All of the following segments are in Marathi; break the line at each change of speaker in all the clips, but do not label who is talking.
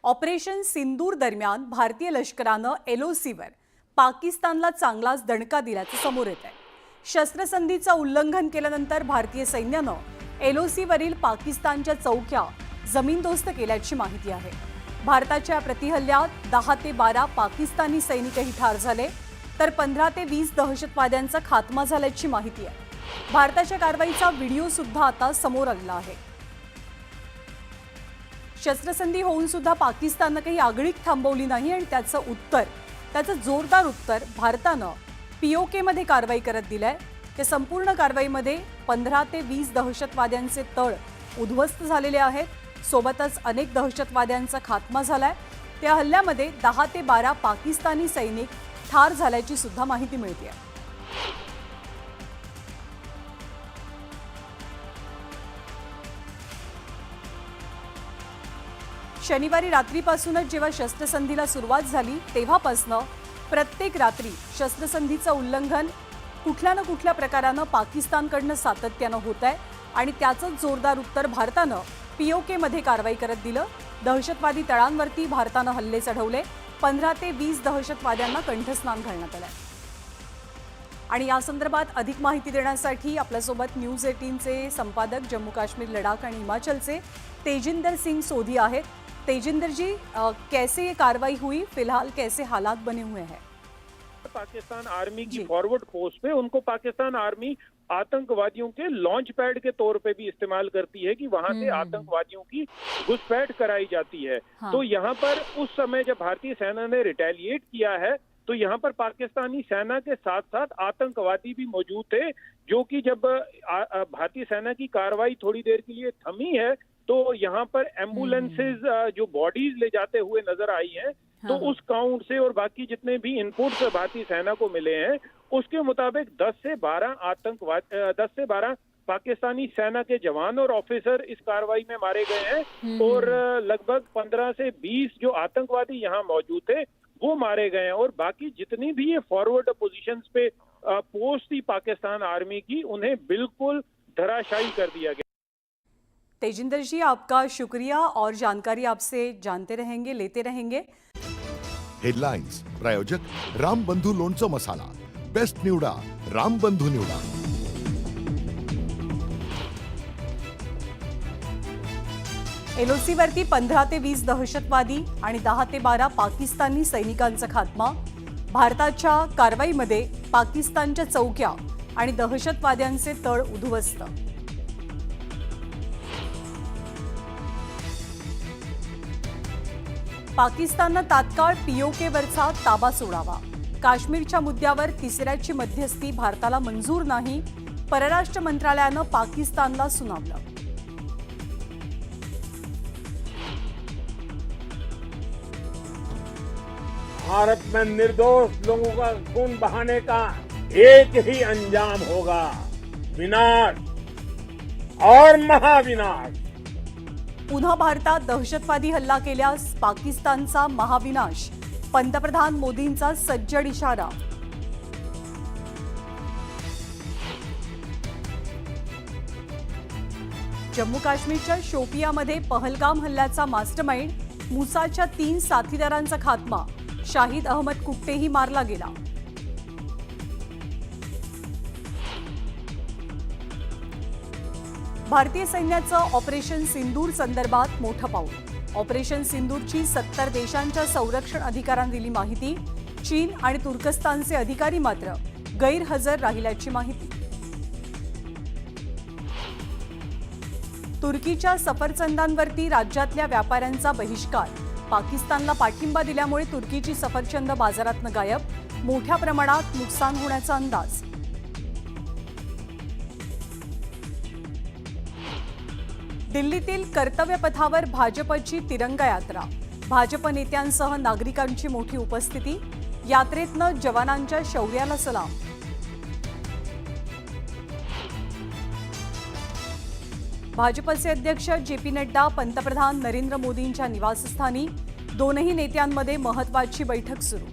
ऑपरेशन सिंदूर दरम्यान भारतीय लष्करानं एलओसीवर पाकिस्तानला चांगलाच दणका दिल्याचं समोर येत आहे। शस्त्रसंधीचं उल्लंघन केल्यानंतर भारतीय सैन्यानं एलओसीवरील पाकिस्तानच्या चौक्या जमीनदोस्त केल्याची माहिती आहे। भारताच्या प्रतिहल्ल्यात 10 ते 12 पाकिस्तानी सैनिकही ठार झाले, तर 15 ते 20 दहशतवाद्यांचा खात्मा झाल्याची माहिती आहे। भारताच्या कारवाईचा व्हिडिओ सुद्धा आता समोर आला आहे। शस्त्रसंधी होऊन सुद्धा पाकिस्तानने काही आगळीक थांबवली नाही आणि त्याचं जोरदार उत्तर भारतानं पीओके मध्ये कारवाई करत दिलंय। त्या संपूर्ण कारवाईमध्ये 15 ते 20 दहशतवाद्यांचे तळ उद्ध्वस्त झालेले आहेत, सोबतच अनेक दहशतवाद्यांचा खात्मा झालाय। त्या हल्ल्यामध्ये 10 ते 12 पाकिस्तानी सैनिक ठार झाल्याची सुद्धा माहिती मिळते आहे। शनिवारी रात्रीपासूनच जेव्हा शस्त्रसंधीला सुरुवात झाली तेव्हापासून प्रत्येक रात्री शस्त्रसंधीचं उल्लंघन कुठल्या ना कुठल्या प्रकारानं पाकिस्तानकडनं सातत्यानं होत आहे आणि त्याचंच जोरदार उत्तर भारतानं पीओके मध्ये कारवाई करत दिलं। दहशतवादी तळांवरती भारतानं हल्ले चढवले, 15 ते 20 दहशतवाद्यांना कंठस्नान घालण्यात आलंय। आणि या संदर्भात अधिक माहिती देण्यासाठी आपल्यासोबत न्यूज 18 चे संपादक, जम्मू काश्मीर, लडाख आणि हिमाचलचे तेजिंदर सिंह सोधी आहेत। तेजिंदर जी, कैसे ये कार्रवाई हुई, फिलहाल कैसे हालात बने हुए हैं?
पाकिस्तान आर्मी की फॉरवर्ड पोस्ट पे उनको पाकिस्तान आर्मी आतंकवादियों के लॉन्च पैड के तौर पे भी इस्तेमाल करती है कि वहां से आतंकवादियों की घुसपैठ कराई जाती है। हाँ। तो यहाँ पर उस समय जब भारतीय सेना ने रिटेलिएट किया है तो यहाँ पर पाकिस्तानी सेना के साथ साथ आतंकवादी भी मौजूद थे, जो कि जब भारतीय सेना की कार्रवाई थोड़ी देर के लिए थमी है तो यहाँ पर एम्बुलेंसेज जो बॉडीज ले जाते हुए नजर आई हैं। हाँ। तो उस काउंट से और बाकी जितने भी इनपुट्स भारतीय सेना को मिले हैं उसके मुताबिक 10 से 12 पाकिस्तानी सेना के जवान और ऑफिसर इस कार्रवाई में मारे गए हैं और लगभग 15 से 20 जो आतंकवादी यहाँ मौजूद थे वो मारे गए हैं और बाकी जितनी भी ये फॉरवर्ड पोजीशंस पे पोस्ट थी पाकिस्तान आर्मी की, उन्हें बिल्कुल धराशायी कर दिया गया।
तेजिंदर जी, आपका शुक्रिया और जानकारी आपसे जानते रहेंगे, लेते रहेंगे।
हेडलाइंस प्रायोजक रामबंधू लोणचं मसाला, बेस्ट निवडा रामबंधू निवडा।
एलओसी वरती 15 ते 20 दहशतवादी आणि 10 ते 12 पाकिस्तानी सैनिकांचा खात्मा। भारताच्या कारवाईमध्ये पाकिस्तानच्या चौक्या आणि दहशतवाद्यांचे तळ उद्ध्वस्त। पाकिस्ताननं तात्काळ पीओकेवरचा ताबा सोडावा। काश्मीरच्या मुद्द्यावर तिसऱ्याची मध्यस्थी भारताला मंजूर नाही, परराष्ट्र मंत्रालयानं पाकिस्तानला सुनावलं।
भारत में निर्दोष लोगों का खून बहाने का एक ही अंजाम होगा, विनाश और महाविनाश।
पुन्हा भारतात दहशतवादी हल्ला केल्यास पाकिस्तानचा महाविनाश, पंतप्रधान मोदींचा सज्जड इशारा। जम्मू काश्मीरच्या शोपियामध्ये पहलगाम हल्ल्याचा मास्टरमाइंड मुसाच्या 3 साथीदारांचा खात्मा, शाहिद अहमद कुट्टेही मारला गेला। भारतीय सैन्याचं ऑपरेशन सिंदूर संदर्भात मोठं पाऊल। ऑपरेशन सिंदूरची 70 देशांच्या संरक्षण अधिकाऱ्यांनी दिली माहिती। चीन आणि तुर्कस्तानचे अधिकारी मात्र गैरहजर राहिल्याची माहिती। तुर्कीच्या सफरचंदांवरती राज्यातल्या व्यापाऱ्यांचा बहिष्कार। पाकिस्तानला पाठिंबा दिल्यामुळे तुर्कीची सफरचंद बाजारातनं गायब, मोठ्या प्रमाणात नुकसान होण्याचा अंदाज। दिल्लीतील कर्तव्यपथावर भाजपची तिरंगा यात्रा। भाजप नेत्यांसह नागरिकांची मोठी उपस्थिती। यात्रेतनं जवानांच्या शौर्याला सलाम। भाजपचे अध्यक्ष जे.पी. नड्डा पंतप्रधान नरेंद्र मोदींच्या निवासस्थानी। दोनही नेत्यांमध्ये महत्त्वाची बैठक सुरू।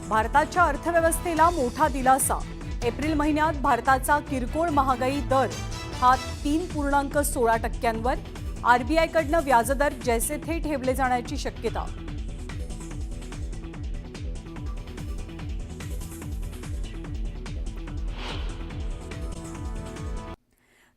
भारताच्या अर्थव्यवस्थेला मोठा दिलासा। एप्रिल महिन्यात भारताचा किरकोळ महागाई दर हा 3.16%वर. आरबीआयकडनं व्याजदर जैसे थे ठेवले जाण्याची शक्यता.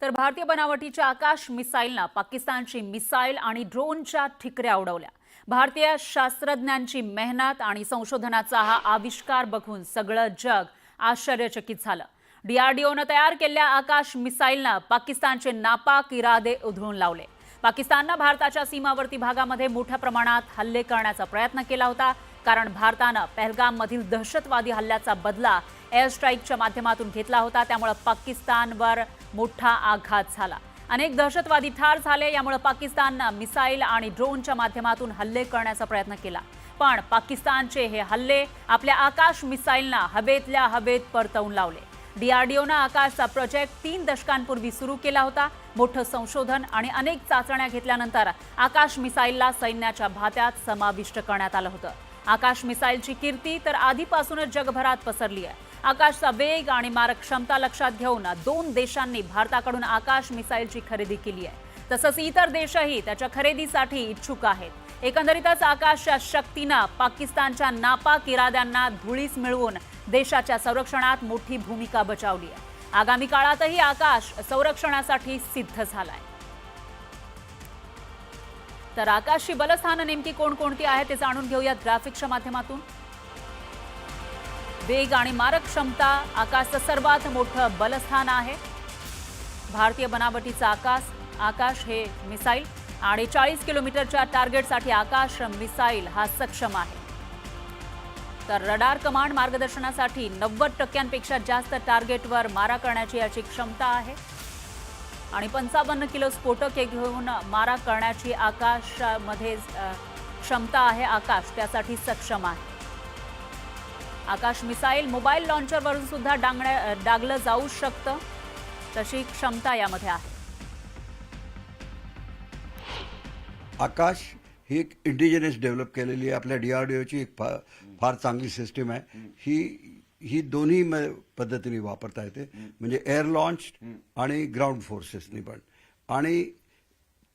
तर भारतीय बनावटीच्या आकाश मिसाईलनं पाकिस्तानची मिसाईल आणि ड्रोनच्या ठिकऱ्या उडवल्या. भारतीय शास्त्रज्ञांची मेहनत आणि संशोधनाचा हा आविष्कार बघून सगळं जग आश्चर्यचकित झालं. डीआरडीओनं तयार केलेल्या आकाश मिसाईलनं पाकिस्तानचे नापाक इरादे उधळून लावले. पाकिस्ताननं भारताच्या सीमावर्ती भागामध्ये मोठ्या प्रमाणात हल्ले करण्याचा प्रयत्न केला होता, कारण भारतानं पहलगाममधील दहशतवादी हल्ल्याचा बदला एअर स्ट्राईकच्या माध्यमातून घेतला होता. त्यामुळे पाकिस्तानवर मोठा आघात झाला. अनेक दहशतवादी ठार झाले. यामुळे पाकिस्ताननं मिसाईल आणि ड्रोनच्या माध्यमातून हल्ले करण्याचा प्रयत्न केला. पण पाकिस्तानचे हे हल्ले आपल्या आकाश मिसाईलनं हवेतल्या हवेत परतवून लावले. डीआरडीओनं आकाशचा प्रोजेक्ट 3 दशकांपूर्वी सुरू केला होता. मोठं संशोधन आणि अनेक चाचण्या घेतल्यानंतर आकाश मिसाईलला सैन्याच्या भात्यात समाविष्ट करण्यात आलं होतं. आकाश मिसाईलची कीर्ती तर आधीपासूनच जगभरात पसरली आहे. आकाशचा वेग आणि मारक क्षमता लक्षात घेऊन 2 देशांनी भारताकडून आकाश मिसाईलची खरेदी केली आहे. तसंच इतर देशही त्याच्या खरेदीसाठी इच्छुक आहेत. एकंदरीतच आकाशच्या शक्तीनं पाकिस्तानच्या नापाक इराद्यांना धुळीस मिळवून देशाच्या संरक्षणात मोठी भूमिका बजावली आहे. आगामी काळातही आकाश संरक्षणासाठी सिद्ध झालाय. तर आकाशची बलस्थानं नेमकी कोणकोणती आहेत ते जाणून घेऊयात ग्राफिक्सच्या माध्यमातून. वेग आणि मारक क्षमता आकाशचं सर्वात मोठं बलस्थान आहे. भारतीय बनावटीचा आकाश हे मिसाईल आणि 40 किलोमीटरच्या टार्गेटसाठी आकाश मिसाईल हा सक्षम आहे. तर रडार कमांड मार्गदर्शनासाठी 90%पेक्षा जास्त टार्गेटवर मारा करण्याची याची क्षमता आहे आणि 55 किलो स्फोटके घेऊन मारा करण्याची आकाशामध्ये क्षमता आहे. आकाश त्यासाठी सक्षम आहे. आकाश मिसाईल मोबाईल लॉन्चरवरून सुद्धा डागलं जाऊ शकतं, तशी क्षमता यामध्ये आहे.
आकाश ही एक इंडिजिनस डेव्हलप केलेली आपल्या डीआरडीओची एक फार चांगली सिस्टीम आहे. ही दोन्ही पद्धतीने वापरता येते, म्हणजे एअर लॉन्च आणि ग्राउंड फोर्सेसनी पण. आणि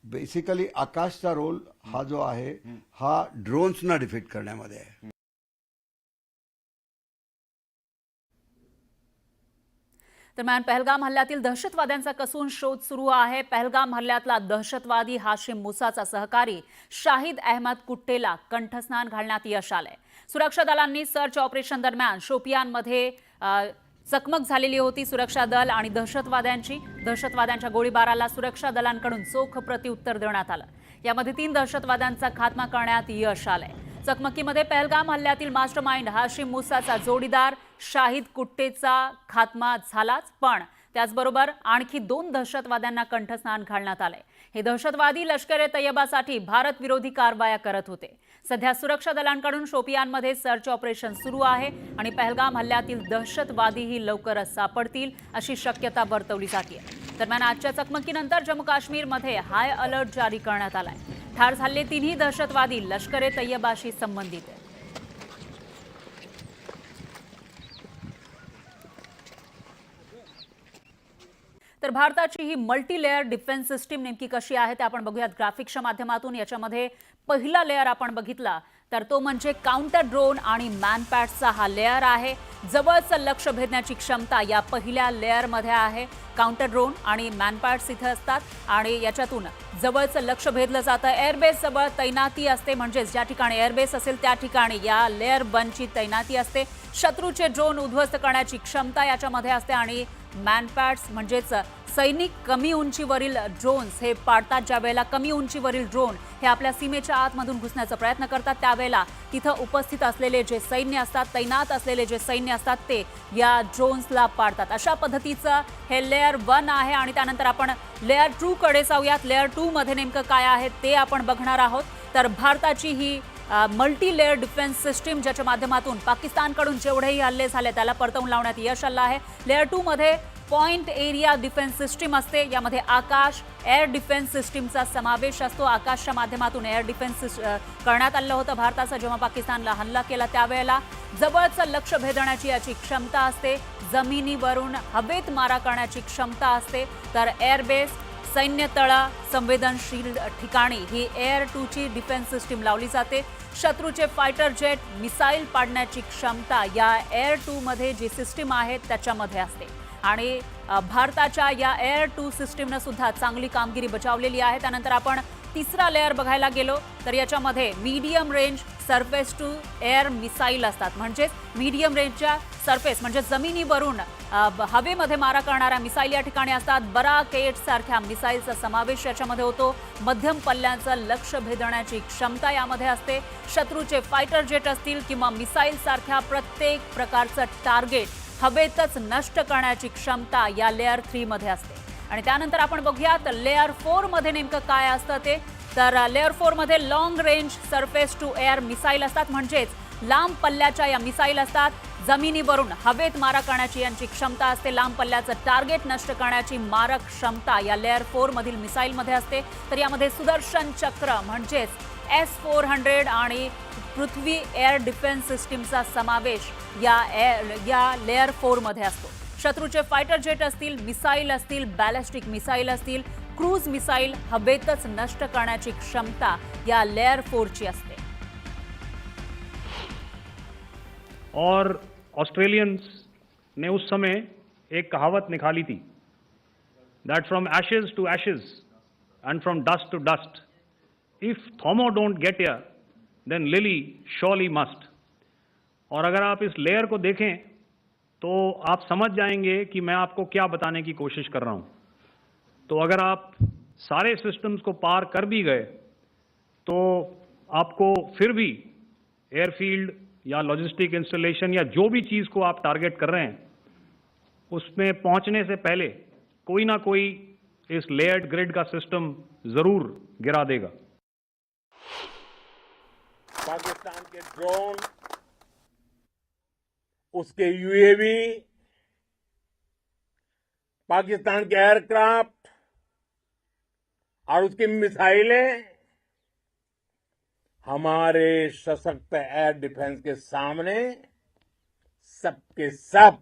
बेसिकली आकाशचा रोल हा जो आहे हा ड्रोन्सना डिफीट करण्यामध्ये आहे.
दरम्यान पहलगाम हल्ल्यातील दहशतवाद्यांचा कसून शोध सुरू आहे. पहलगाम हल्ल्यातला दहशतवादी हाशिम मुसाचा सहकारी शाहिद अहमद कुट्टेला कंठस्नान घालण्यात यश आलंय. सुरक्षा दलांनी सर्च ऑपरेशन दरम्यान शोपियानमध्ये चकमक झालेली होती. सुरक्षा दल आणि दहशतवाद्यांच्या गोळीबाराला सुरक्षा दलांकडून चोख प्रत्युत्तर देण्यात आलं. यामध्ये 3 दहशतवाद्यांचा खात्मा करण्यात यश आलंय. चकमकीमध्ये पहलगाम हल्ल्यातील मास्टरमाइंड हाशिम मुसाचा जोडीदार शाहिद कुट्टेचा खात्मा झालाच, पण त्याचबरोबर आणखी 2 दहशतवाद्यांना कंठस्नान घालण्यात आले. हे दहशतवादी लष्कर-ए-तय्यबासाठी भारत विरोधी कारवाया करत होते. सध्या सुरक्षा दलांकडून शोपियानमध्ये सर्च ऑपरेशन सुरू आहे आणि पहलगाम हल्ल्यातील दहशतवादीही लवकरच सापडतील अशी शक्यता वर्तवली जाते. दरम्यान आजच्या चकमकीनंतर जम्मू काश्मीरमध्ये हाय अलर्ट जारी करण्यात आलाय. ठार झालेले 3ही दहशतवादी लष्कर-ए-तय्यबाशी संबंधित आहेत. तर भारताची ही मल्टी लेअर डिफेन्स सिस्टीम नेमकी कशी आहे ते आपण बघूयात ग्राफिक्सच्या माध्यमातून. याच्यामध्ये पहिला लेअर आपण बघितला तर तो म्हणजे काउंटर ड्रोन आणि मॅनपॅडचा हा लेअर आहे. जवळचं लक्ष भेदण्याची क्षमता या पहिल्या लेअरमध्ये आहे. काउंटर ड्रोन आणि मॅनपॅड्स इथे असतात आणि याच्यातून जवळचं लक्ष भेदलं जातं. एअरबेस जवळ तैनाती असते, म्हणजेच ज्या ठिकाणी एअरबेस असेल त्या ठिकाणी या लेअर 1ची तैनाती असते. शत्रूचे ड्रोन उद्ध्वस्त करण्याची क्षमता याच्यामध्ये असते आणि मॅनपॅड्स म्हणजेच सैनिक कमी उंचीवरील ड्रोन्स हे पाडतात. ज्या वेळेला कमी उंचीवरील ड्रोन हे आपल्या सीमेच्या आतमधून घुसण्याचा प्रयत्न करतात त्यावेळेला तिथं उपस्थित असलेले जे सैन्य असतात, तैनात असलेले जे सैन्य असतात ते या ड्रोन्सला पाडतात. अशा पद्धतीचं हे लेअर 1 आहे आणि त्यानंतर आपण लेअर 2 कडे जाऊयात. लेअर 2 मध्ये नेमकं काय आहे ते आपण बघणार आहोत. तर भारताची ही मल्टी लेअर डिफेन्स सिस्टीम ज्याच्या माध्यमातून पाकिस्तानकडून जेवढेही हल्ले झाले त्याला परतवून लावण्यात यश आलं आहे. लेअर 2 मध्ये पॉइंट एरिया डिफेन्स सिस्टीम असते. यामध्ये आकाश एअर डिफेन्स सिस्टीमचा समावेश असतो. आकाशच्या माध्यमातून एअर डिफेन्स करण्यात आलं होतं भारताचा. जेव्हा पाकिस्तानला हल्ला केला त्यावेळेला जवळचं लक्ष भेदण्याची याची क्षमता असते. जमिनीवरून हवेत मारा करण्याची क्षमता असते. तर एअरबेस, सैन्य तळा, संवेदनशील ठिकाणी ही एअर 2 ची डिफेन्स सिस्टीम लावली जाते. शत्रूचे फायटर जेट, मिसाईल पाडण्याची क्षमता या एअर 2 मध्ये जी सिस्टीम आहे त्याच्यामध्ये असते. आणि भारताच्या या एअर 2 सिस्टीमनं सुद्धा चांगली कामगिरी बजावलेली आहे. त्यानंतर आपण तिसरा लेअर बघायला गेलो तर याच्यामध्ये medium range surface to air missile असतात. म्हणजेच मीडियम रेंजच्या सरफेस म्हणजे जमिनीवरून हवेमध्ये मारा करणाऱ्या मिसाईल या ठिकाणी असतात. बराकेट सारख्या मिसाईलचा समावेश याच्यामध्ये होतो. मध्यम पल्ल्याचं लक्ष भेदण्याची क्षमता यामध्ये असते. शत्रूचे फायटर जेट असतील किंवा मिसाईल सारख्या प्रत्येक प्रकारचं टार्गेट हवेतच नष्ट करण्याची क्षमता या लेअर 3 मध्ये असते. आणि त्यानंतर आपण बघूयात लेअर 4 मध्ये नेमकं काय असतं ते. तर लेअर 4 मध्ये long range surface to air missile असतात. म्हणजेच लांब पल्ल्याच्या या मिसाईल असतात. जमिनीवरून हवेत मारा करण्याची यांची क्षमता असते. लांब पल्ल्याचं टार्गेट नष्ट करण्याची मारक क्षमता या लेअर 4 मधील मिसाईलमध्ये असते. तर यामध्ये सुदर्शन चक्र म्हणजेच S-400 आणि पृथ्वी एअर डिफेन्स सिस्टीमचा समावेश या लेअर 4 मध्ये असतो. शत्रूचे फायटर जेट असतील, मिसाईल असतील, बॅलिस्टिक मिसाईल असतील, क्रूज मिसाईल हवेतच नष्ट करण्याची क्षमता या लेअर 4 ची असते.
और ऑस्ट्रेलियंस ने उस समय एक कहावत निकाली थी, that from ashes to ashes and from dust to dust, if Thommo don't get here then Lillee surely must. और अगर आप इस लेयर को देखें तो आप समझ जाएंगे कि मैं आपको क्या बताने की कोशिश कर रहा हूं. तो अगर आप सारे सिस्टम्स को पार कर भी गए तो आपको फिर भी एयरफील्ड या लॉजिस्टिक इंस्टॉलेशन या जो भी चीज़ को आप टारगेट कर रहे हैं उसमें पहुंचने से पहले कोई ना कोई इस लेयर्ड ग्रिड का सिस्टम जरूर गिरा देगा.
पाकिस्तान के ड्रोन, उसके यूएवी, पाकिस्तान के एयरक्राफ्ट और उसकी मिसाइलें हमारे सशक्त एयर डिफेंस के सामने सबके सब